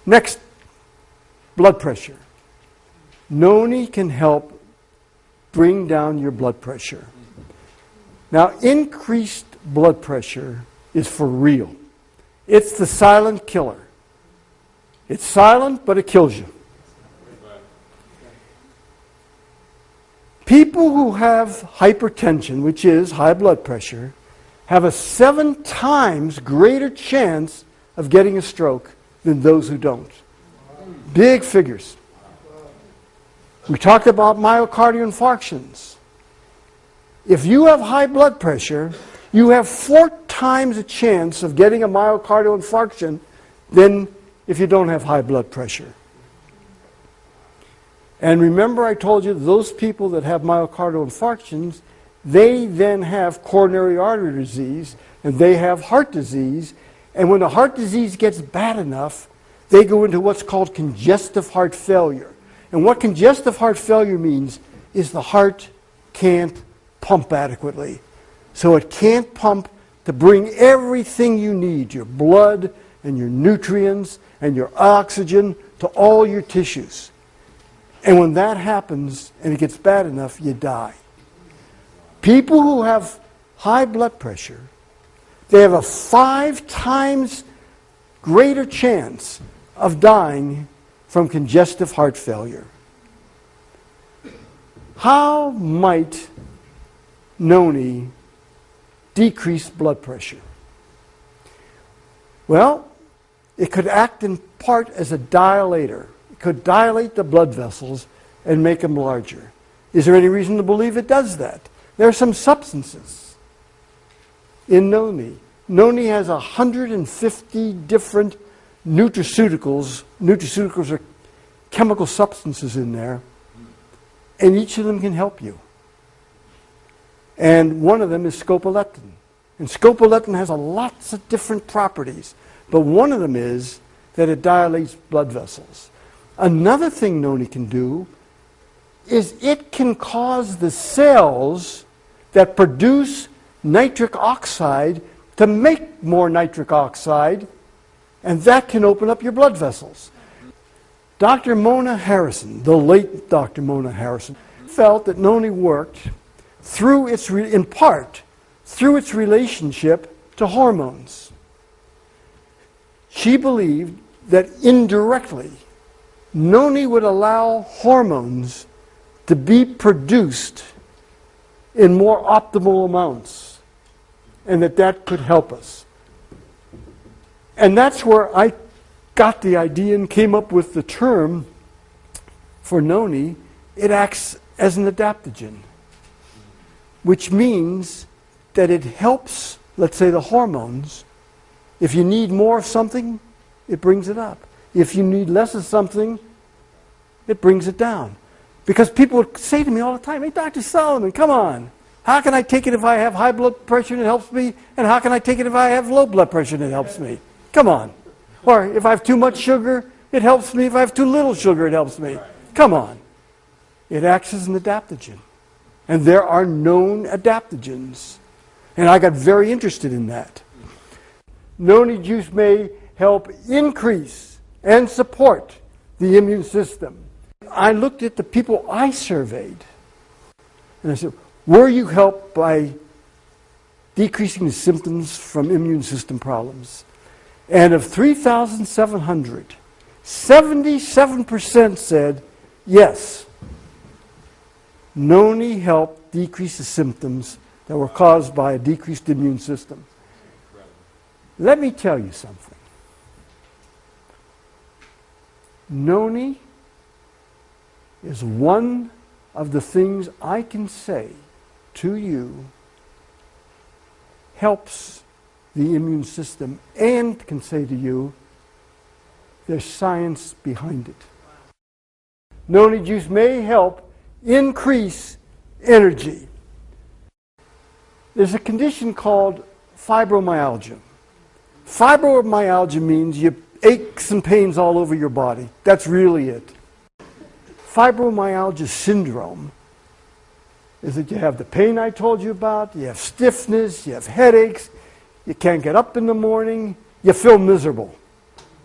Next, blood pressure. NONI can help bring down your blood pressure. Now, increased blood pressure is for real. It's the silent killer. It's silent, but it kills you. People who have hypertension, which is high blood pressure, have a 7 times greater chance of getting a stroke than those who don't. Big figures. We talked about myocardial infarctions. If you have high blood pressure, you have 4 times a chance of getting a myocardial infarction than if you don't have high blood pressure. And remember I told you those people that have myocardial infarctions, they then have coronary artery disease and they have heart disease. And when the heart disease gets bad enough, they go into what's called congestive heart failure. And what congestive heart failure means is the heart can't pump adequately. So it can't pump to bring everything you need, your blood and your nutrients and your oxygen to all your tissues. And when that happens and it gets bad enough, you die. People who have high blood pressure, they have a 5 times greater chance of dying from congestive heart failure. How might NONI decrease blood pressure? Well, it could act in part as a dilator. It could dilate the blood vessels and make them larger. Is there any reason to believe it does that? There are some substances in NONI. NONI has 150 different nutraceuticals. Nutraceuticals are chemical substances in there, and each of them can help you. And one of them is scopolamine. And scopolamine has lots of different properties, but one of them is that it dilates blood vessels. Another thing NONI can do is it can cause the cells that produce nitric oxide to make more nitric oxide, and that can open up your blood vessels. Dr. Mona Harrison, the late Dr. Mona Harrison, felt that NONI worked through its, in part, through its relationship to hormones. She believed that indirectly, NONI would allow hormones to be produced in more optimal amounts, and that could help us. And that's where I got the idea and came up with the term for NONI. It acts as an adaptogen, which means that it helps, let's say, the hormones. If you need more of something, it brings it up. If you need less of something, it brings it down. Because people would say to me all the time, "Hey, Dr. Solomon, come on. How can I take it if I have high blood pressure and it helps me? And how can I take it if I have low blood pressure and it helps me? Come on." Or if I have too much sugar, it helps me. If I have too little sugar, it helps me. Come on. It acts as an adaptogen. And there are known adaptogens. And I got very interested in that. NONI juice may help increase and support the immune system. I looked at the people I surveyed, and I said, were you helped by decreasing the symptoms from immune system problems? And of 3,700, 77% said, yes, NONI helped decrease the symptoms that were caused by a decreased immune system. Let me tell you something. NONI is one of the things I can say to you helps the immune system, and can say to you there's science behind it. NONI juice may help increase energy. There's a condition called fibromyalgia. Fibromyalgia means aches and pains all over your body. That's really it. Fibromyalgia syndrome is that you have the pain I told you about, you have stiffness, you have headaches, you can't get up in the morning, you feel miserable.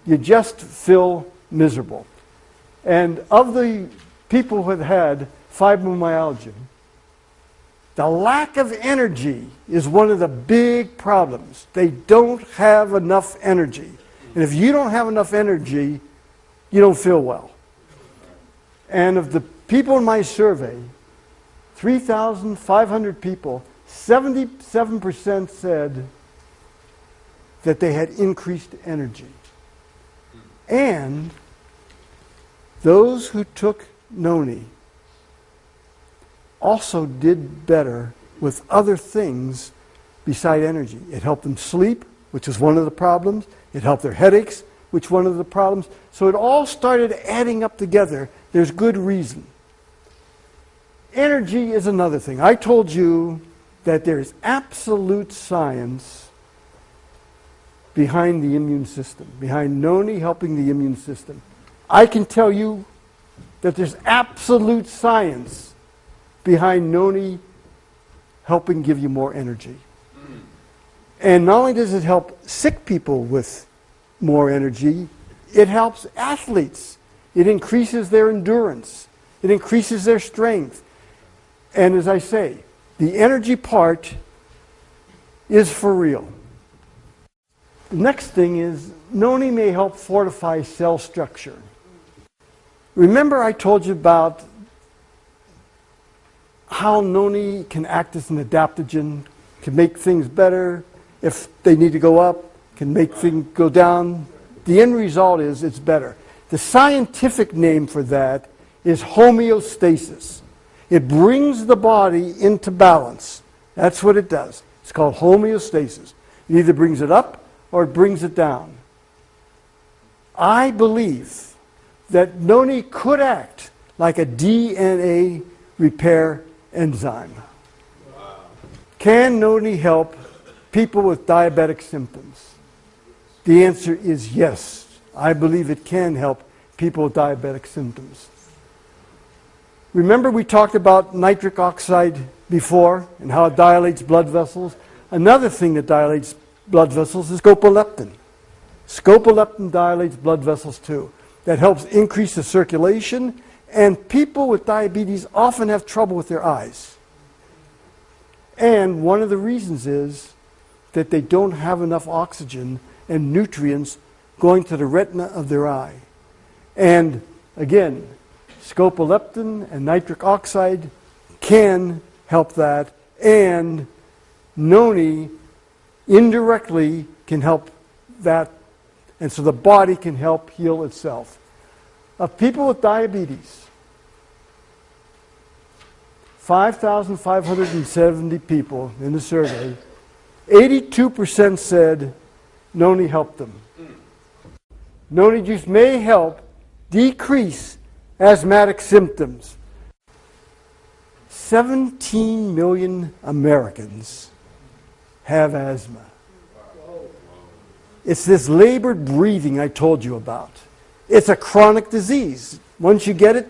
You just feel miserable. And of the people who have had fibromyalgia, the lack of energy is one of the big problems. They don't have enough energy. And if you don't have enough energy, you don't feel well. And of the people in my survey, 3,500 people, 77% said that they had increased energy. And those who took NONI also did better with other things beside energy. It helped them sleep, which was one of the problems. It helped their headaches, which was one of the problems. So it all started adding up together. There's good reason. Energy is another thing. I told you that there's absolute science behind the immune system, behind NONI helping the immune system. I can tell you that there's absolute science behind NONI helping give you more energy. And not only does it help sick people with more energy, it helps athletes. It increases their endurance. It increases their strength. And as I say, the energy part is for real. The next thing is NONI may help fortify cell structure. Remember I told you about how NONI can act as an adaptogen, can make things better. If they need to go up, can make things go down. The end result is it's better. The scientific name for that is homeostasis. It brings the body into balance. That's what it does. It's called homeostasis. It either brings it up or it brings it down. I believe that NONI could act like a DNA repair enzyme. Can NONI help people with diabetic symptoms? The answer is yes. I believe it can help people with diabetic symptoms. Remember we talked about nitric oxide before and how it dilates blood vessels? Another thing that dilates blood vessels is scopoleptin. Scopoleptin dilates blood vessels too. That helps increase the circulation, and people with diabetes often have trouble with their eyes. And one of the reasons is that they don't have enough oxygen and nutrients going to the retina of their eye. And again, scopoleptin and nitric oxide can help that, and NONI indirectly can help that, and so the body can help heal itself. Of people with diabetes, 5,570 people in the survey, 82% said NONI helped them. NONI juice may help decrease asthmatic symptoms. 17 million Americans have asthma. It's this labored breathing I told you about. It's a chronic disease. Once you get it,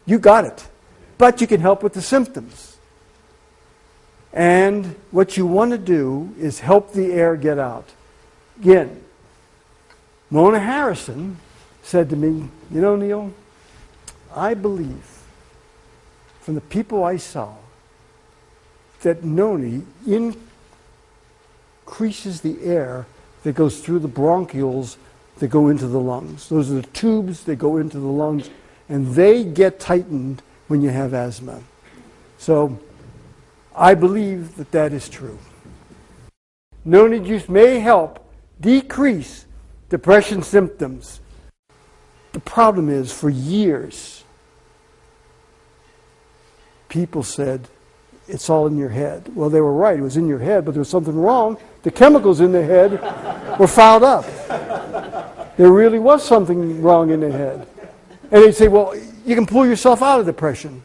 you got it. But you can help with the symptoms. And what you want to do is help the air get out. Again, Mona Harrison said to me, you know, Neil, I believe from the people I saw that NONI increases the air that goes through the bronchioles that go into the lungs. Those are the tubes that go into the lungs, and they get tightened when you have asthma. So I believe that that is true. NONI juice may help decrease depression symptoms. The problem is, for years, people said, it's all in your head. Well, they were right. It was in your head, but there was something wrong. The chemicals in the head were fouled up. There really was something wrong in the head. And they'd say, well, you can pull yourself out of depression.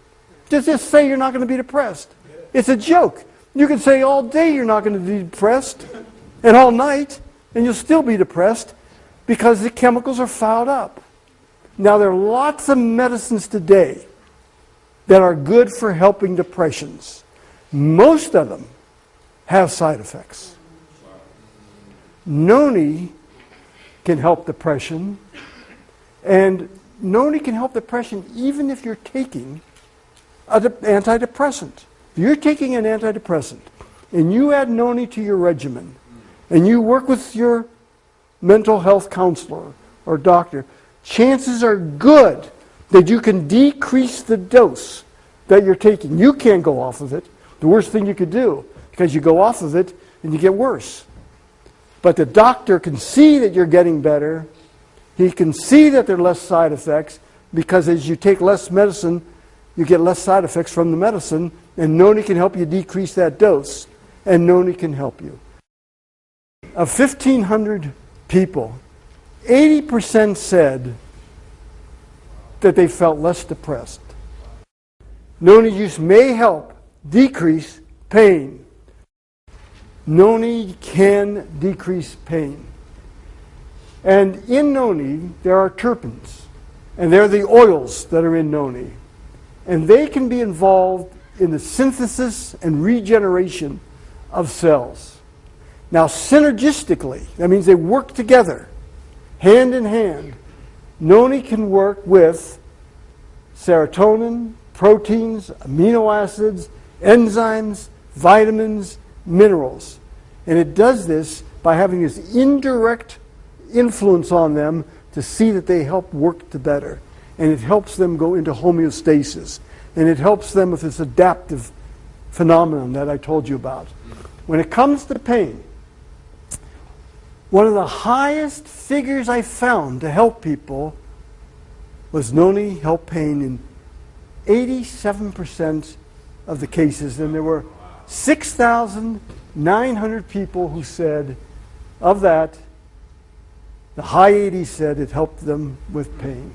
Just say you're not going to be depressed. It's a joke. You can say all day you're not going to be depressed, and all night, and you'll still be depressed. because the chemicals are fouled up. Now, there are lots of medicines today that are good for helping depressions. Most of them have side effects. NONI can help depression, and NONI can help depression even if you're taking an antidepressant. If you're taking an antidepressant and you add NONI to your regimen and you work with your mental health counselor or doctor, chances are good that you can decrease the dose that you're taking. You can't go off of it. The worst thing you could do, because you go off of it and you get worse. But the doctor can see that you're getting better. He can see that there are less side effects, because as you take less medicine, you get less side effects from the medicine, and NONI can help you decrease that dose, and NONI can help you. Of 1,500 people, 80% said that they felt less depressed. NONI use may help decrease pain. NONI can decrease pain. And in NONI, there are terpenes, and they're the oils that are in NONI. And they can be involved in the synthesis and regeneration of cells. Now, synergistically, that means they work together, hand in hand. NONI can work with serotonin, proteins, amino acids, enzymes, vitamins, minerals. And it does this by having this indirect influence on them to see that they help work to better. And it helps them go into homeostasis. And it helps them with this adaptive phenomenon that I told you about. When it comes to pain, one of the highest figures I found to help people was NONI helped pain in 87% of the cases. And there were 6,900 people who said, of that, the high 80s said it helped them with pain.